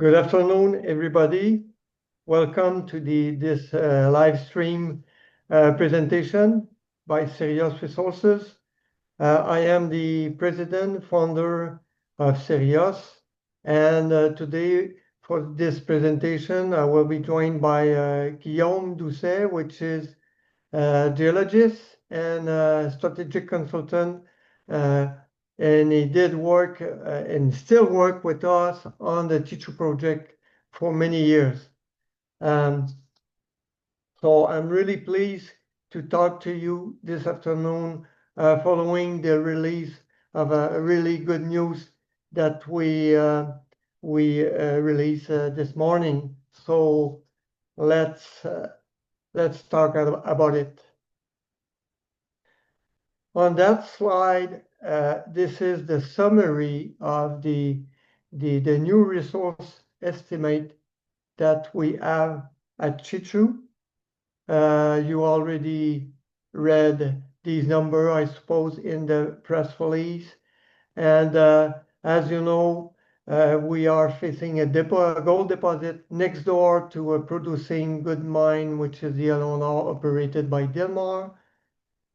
Good afternoon, everybody. Welcome to this live stream presentation by Sirios Resources. I am the president, founder of Sirios, and today for this presentation, I will be joined by Guillaume Doucet, which is a geologist and a strategic consultant, and he did work and still work with us on the Cheechoo project for many years. So I'm really pleased to talk to you this afternoon following the release of a really good news that we released this morning. So let's talk about it. On that slide, this is the summary of the new resource estimate that we have at Cheechoo. You already read these numbers, I suppose, in the press release. And as you know, we are facing a gold deposit next door to a producing good mine, which is the Eleanor, operated by Delmar.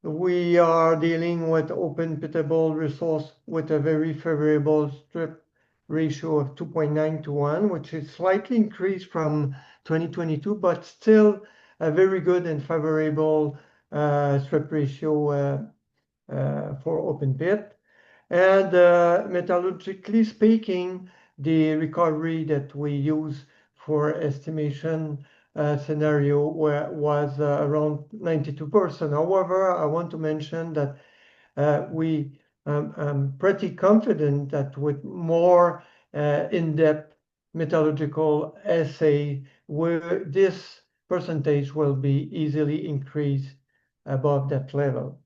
We are dealing with open pitable resource with a very favorable strip ratio of 2.9 to 1, which is slightly increased from 2022, but still a very good and favorable strip ratio for open pit. And metallurgically speaking, the recovery that we use for estimation scenario was around 92%. However, I want to mention that I'm pretty confident that with more in-depth metallurgical assay, this percentage will be easily increased above that level.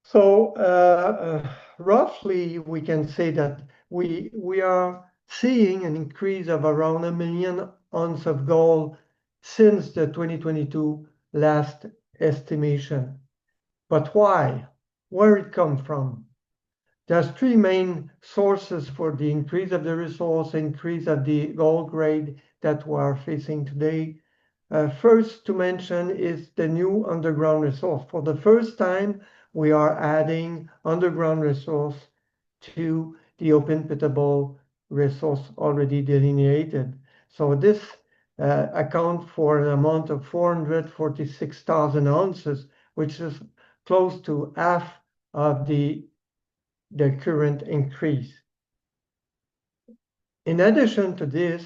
So roughly, we can say that we are seeing an increase of around 1 million ounces of gold since the 2022 last estimation. But why? Where it come from? There's three main sources for the increase of the resource, increase of the gold grade that we are facing today. First to mention is the new underground resource. For the first time, we are adding underground resource to the open pitable resource already delineated. So this account for an amount of 446,000 ounces, which is close to half of the current increase. In addition to this,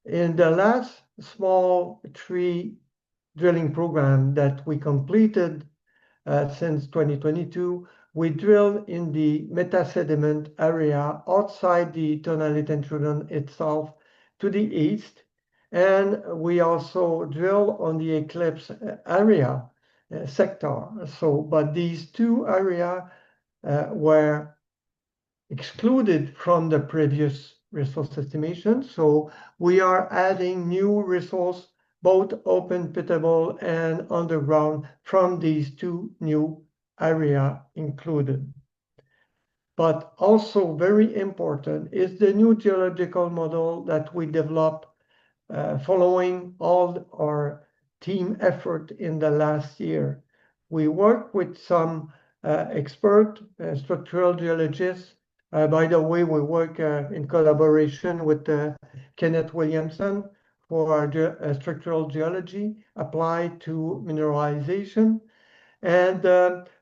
in the last small tree drilling program that we completed since 2022, we drilled in the metasediment area outside the tonalite intrusion itself to the east, and we also drilled on the eclipse area sector. But these two areas were excluded from the previous resource estimation. So we are adding new resource, both open pitable and underground, from these two new areas included. But also very important is the new geological model that we developed following all our team effort in the last year. We work with some expert structural geologists. By the way, we work in collaboration with Kenneth Williamson for our structural geology applied to mineralization. And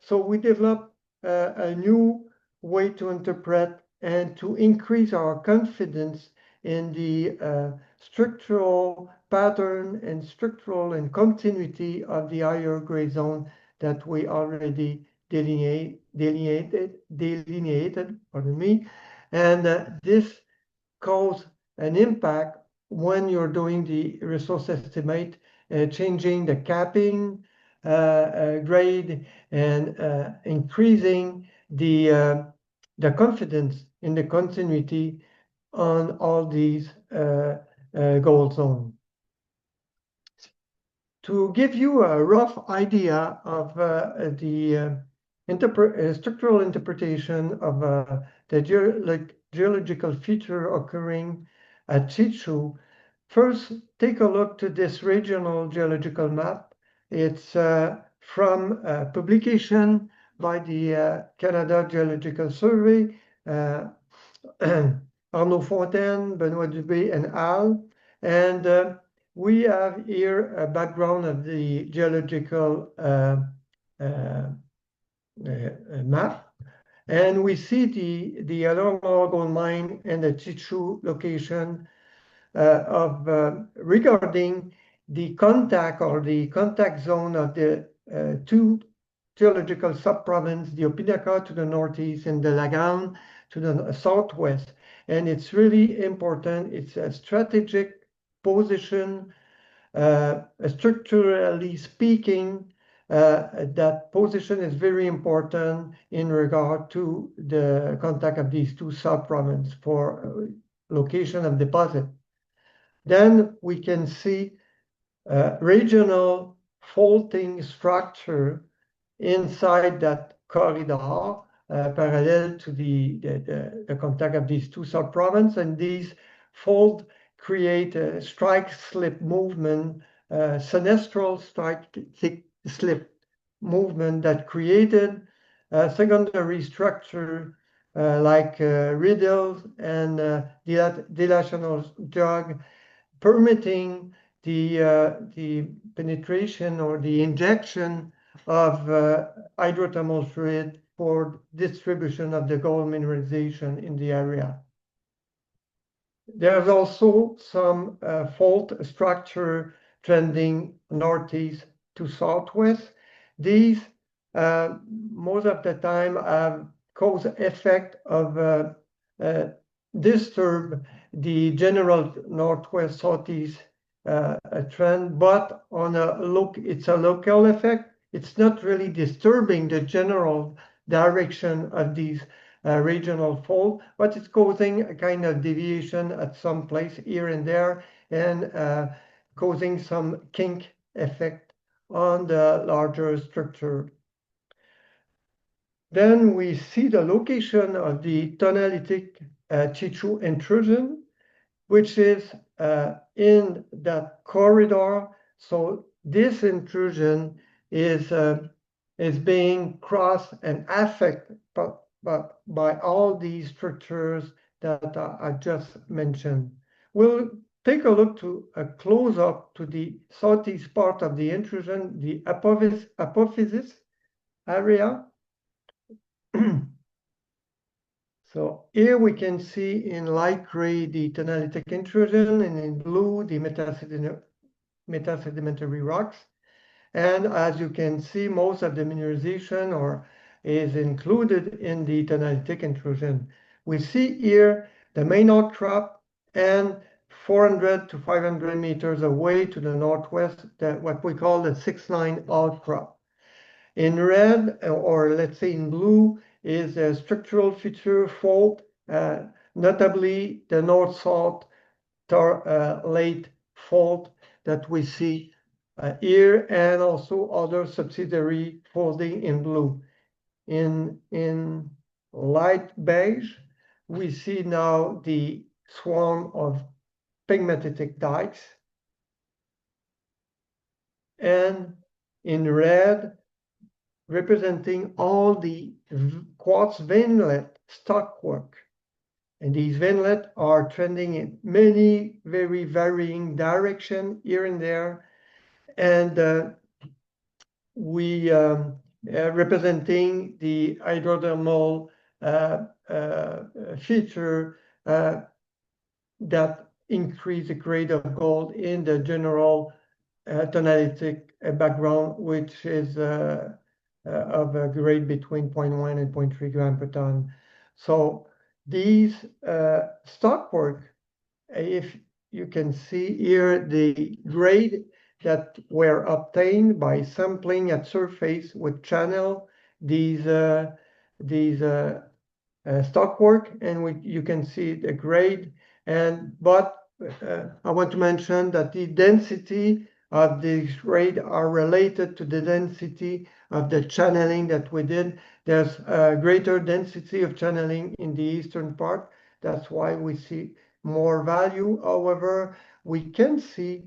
so we developed a new way to interpret and to increase our confidence in the structural pattern and structural and continuity of the higher grade zone that we already delineated, pardon me, and this cause an impact when you're doing the resource estimate, changing the capping grade and increasing the confidence in the continuity on all these gold zones. To give you a rough idea of the structural interpretation of the geological feature occurring at Cheechoo, first take a look to this regional geological map. It's from a publication by the Canada Geological Survey, Arnaud Fontaine, Benoît Dubé, and Al. And we have here a background of the geological map. And we see the Along Gold Mine and the Cheechoo location regarding the contact or the contact zone of the two geological sub-provinces, the Opinaca to the northeast and the Lagane to the southwest. And it's really important. It's a strategic position, structurally speaking. That position is very important in regard to the contact of these two sub-provinces for location of deposit. Then we can see regional faulting structure inside that corridor, parallel to the contact of these two sub-provinces, and these faults create a strike-slip movement, sinistral strike-slip movement that created a secondary structure like riddles and dilational jog, permitting the penetration or the injection of hydrothermal fluid for distribution of the gold mineralization in the area. There's also some fault structure trending northeast to southwest. These, most of the time, have cause effect of disturb the general northwest southeast trend, but it's a local effect. It's not really disturbing the general direction of these regional fault, but it's causing a kind of deviation at some place here and there, and causing some kink effect on the larger structure. Then we see the location of the tonalitic Cheechoo intrusion, which is in that corridor. So this intrusion is being crossed and affected by all these structures that I just mentioned. We'll take a look to a close-up to the southeast part of the intrusion, the apophysis area. So here we can see in light gray the tonalitic intrusion, and in blue the metasedimentary rocks. And as you can see, most of the mineralization is included in the tonalitic intrusion. We see here the main outcrop, and 400 to 500 meters away to the northwest, what we call the 6-9 outcrop. In red, or let's say in blue, is a structural feature fault, notably the north-south late fault that we see here, and also other subsidiary faulting in blue. In light beige, we see now the swarm of pegmatitic dikes, and in red, representing all the quartz veinlet stockwork. And these veinlet are trending in many very varying directions here and there. And we representing the hydrothermal feature that increase the grade of gold in the general tonalitic background, which is of a grade between 0.1 and 0.3 gram per ton. So these stockwork, if you can see here, the grade that were obtained by sampling at surface with channel these stockwork, and you can see the grade. But I want to mention that the density of these grade are related to the density of the channeling that we did. There's a greater density of channeling in the eastern part. That's why we see more value. However, we can see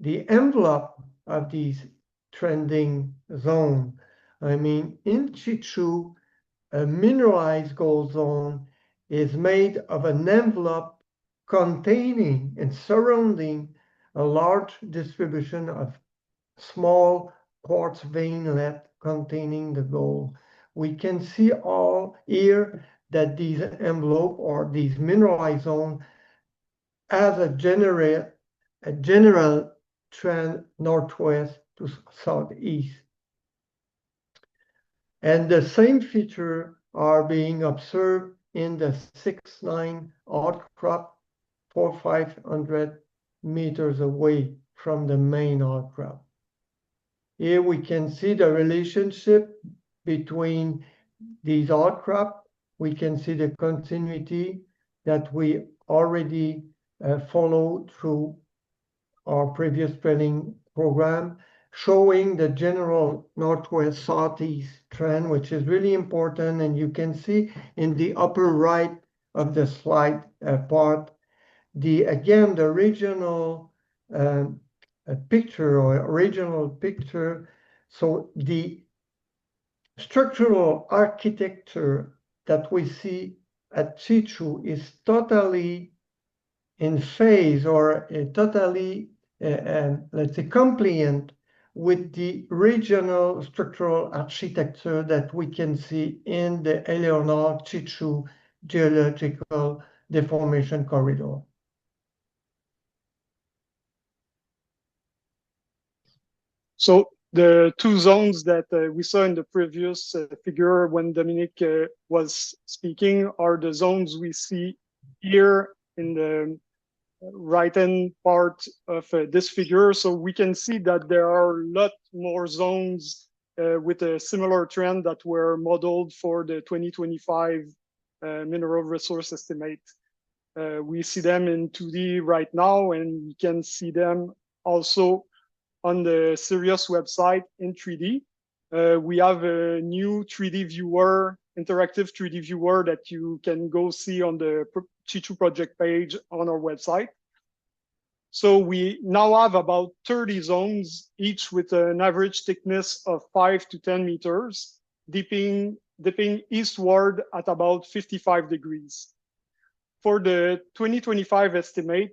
the envelope of these trending zone. I mean, in Cheechoo, a mineralized gold zone is made of an envelope containing and surrounding a large distribution of small quartz veinlet containing the gold. We can see all here that these envelope or these mineralized zone has a general trend northwest to southeast. And the same feature are being observed in the 6-9 outcrop 400-500 meters away from the main outcrop. Here we can see the relationship between these outcrop. We can see the continuity that we already followed through our previous training program, showing the general northwest southeast trend, which is really important. And you can see in the upper right of the slide part, again the regional picture or original picture. So the structural architecture that we see at Cheechoo is totally in phase or totally, let's say, compliant with the regional structural architecture that we can see in the Eleanor-Cheechoo geological deformation corridor. So the two zones that we saw in the previous figure when Dominique was speaking are the zones we see here in the right-hand part of this figure. So we can see that there are a lot more zones with a similar trend that were modeled for the 2025 mineral resource estimate. We see them in 2D right now, and we can see them also on the Sirios website in 3D. We have a new 3D viewer, interactive 3D viewer that you can go see on the Cheechoo project page on our website. So we now have about 30 zones, each with an average thickness of 5 to 10 meters, dipping eastward at about 55 degrees. For the 2025 estimate,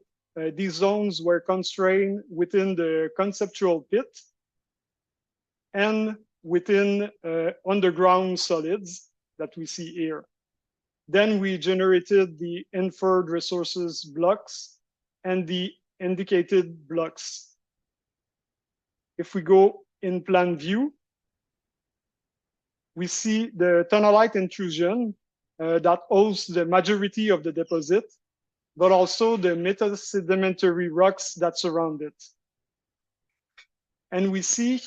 these zones were constrained within the conceptual pit and within underground solids that we see here. Then we generated the inferred resources blocks and the indicated blocks. If we go in plan view, we see the tonalite intrusion that hosts the majority of the deposit, but also the metasedimentary rocks that surround it. And we see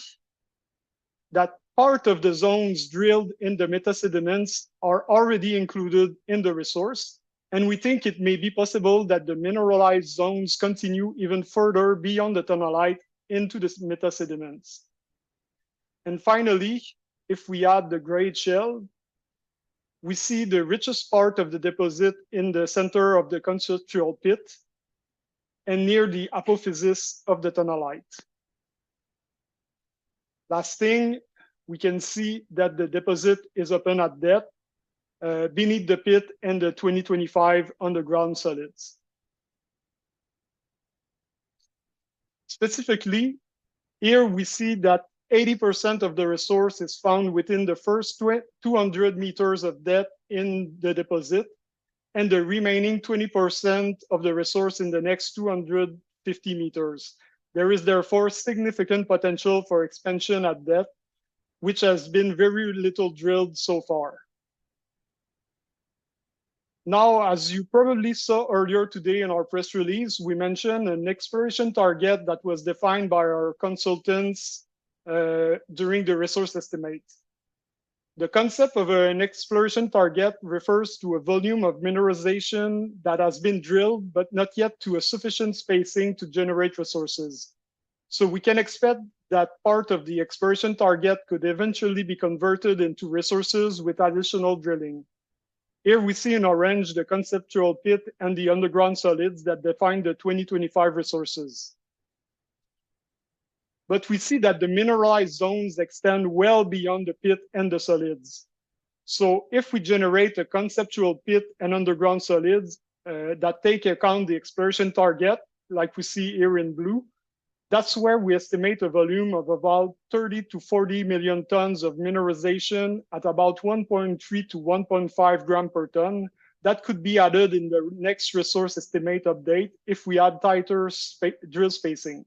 that part of the zones drilled in the metasediments are already included in the resource. And we think it may be possible that the mineralized zones continue even further beyond the tonalite into the metasediments. And finally, if we add the grade shell, we see the richest part of the deposit in the center of the conceptual pit and near the apophysis of the tonalite. Last thing, we can see that the deposit is open at depth beneath the pit and the 2025 underground solids. Specifically, here we see that 80% of the resource is found within the first 200 meters of depth in the deposit, and the remaining 20% of the resource in the next 250 meters. There is therefore significant potential for expansion at depth, which has been very little drilled so far. Now, as you probably saw earlier today in our press release, we mentioned an exploration target that was defined by our consultants during the resource estimate. The concept of an exploration target refers to a volume of mineralization that has been drilled, but not yet to a sufficient spacing to generate resources. So we can expect that part of the exploration target could eventually be converted into resources with additional drilling. Here we see in orange the conceptual pit and the underground solids that define the 2025 resources. But we see that the mineralized zones extend well beyond the pit and the solids. So if we generate a conceptual pit and underground solids that take account the exploration target, like we see here in blue, that's where we estimate a volume of about 30 to 40 million tons of mineralization at about 1.3 to 1.5 gram per ton. That could be added in the next resource estimate update if we add tighter drill spacing.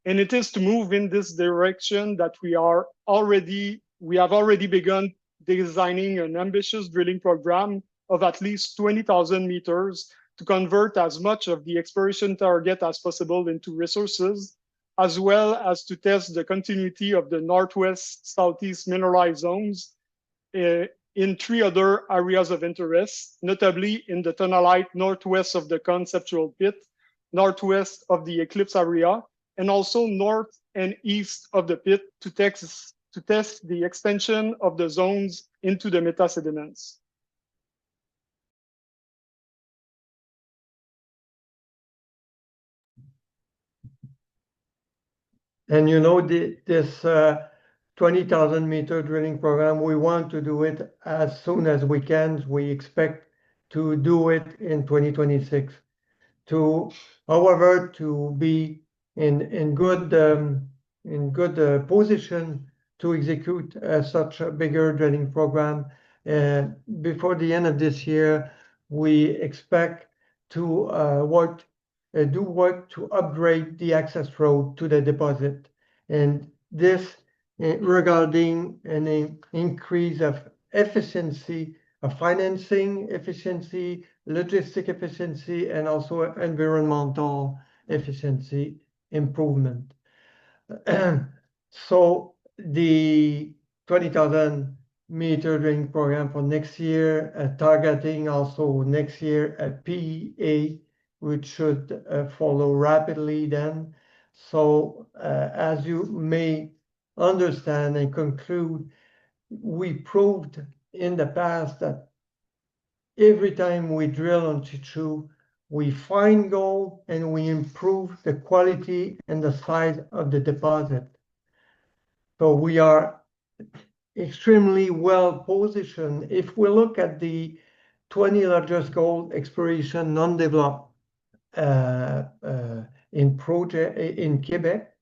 And it is to move in this direction that we have already begun designing an ambitious drilling program of at least 20,000 meters to convert as much of the exploration target as possible into resources, as well as to test the continuity of the northwest-southeast mineralized zones in 3 other areas of interest, notably in the tunnelite northwest of the conceptual pit, northwest of the eclipse area, and also north and east of the pit to test the extension of the zones into the metasediments. And you know, this 20,000 meter drilling program, we want to do it as soon as we can. We expect to do it in 2026. However, to be in good position to execute such a bigger drilling program. Before the end of this year, we expect to do work to upgrade the access road to the deposit. And this regarding an increase of efficiency, of financing efficiency, logistic efficiency, and also environmental efficiency improvement. So the 20,000 meter drilling program for next year, targeting also next year a PEA, which should follow rapidly then. So as you may understand and conclude, we proved in the past that every time we drill on Cheechoo, we find gold and we improve the quality and the size of the deposit. So we are extremely well positioned. If we look at the 20 largest gold exploration non-developed in Quebec,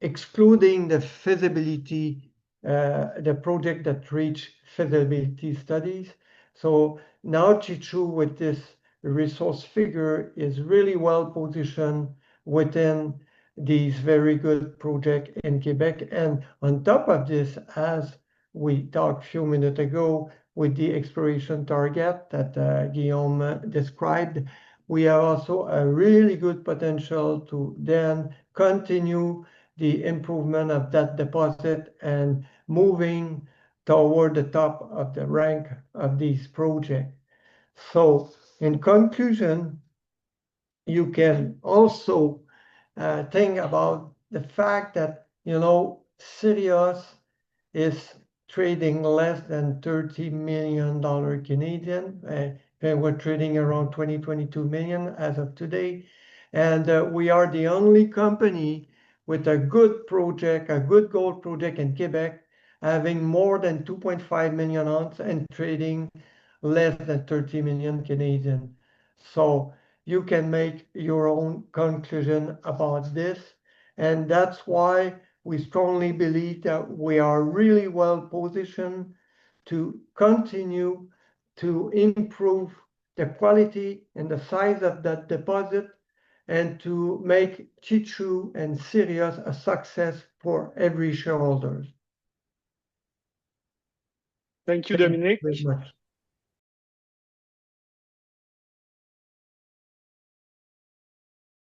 excluding the feasibility, the project that reached feasibility studies. So now Cheechoo with this resource figure is really well positioned within these very good projects in Quebec. And on top of this, as we talked a few minutes ago with the exploration target that Guillaume described, we have also a really good potential to then continue the improvement of that deposit and moving toward the top of the rank of these projects. So in conclusion, you can also think about the fact that, you know, Sirios is trading less than $30 million Canadian. And we're trading around 22 million as of today. And we are the only company with a good project, a good gold project in Quebec, having more than 2.5 million ounces and trading less than 30 million Canadian. So you can make your own conclusion about this. And that's why we strongly believe that we are really well positioned to continue to improve the quality and the size of that deposit and to make Cheechoo and Sirios a success for every shareholder. Thank you, Dominique. Very much.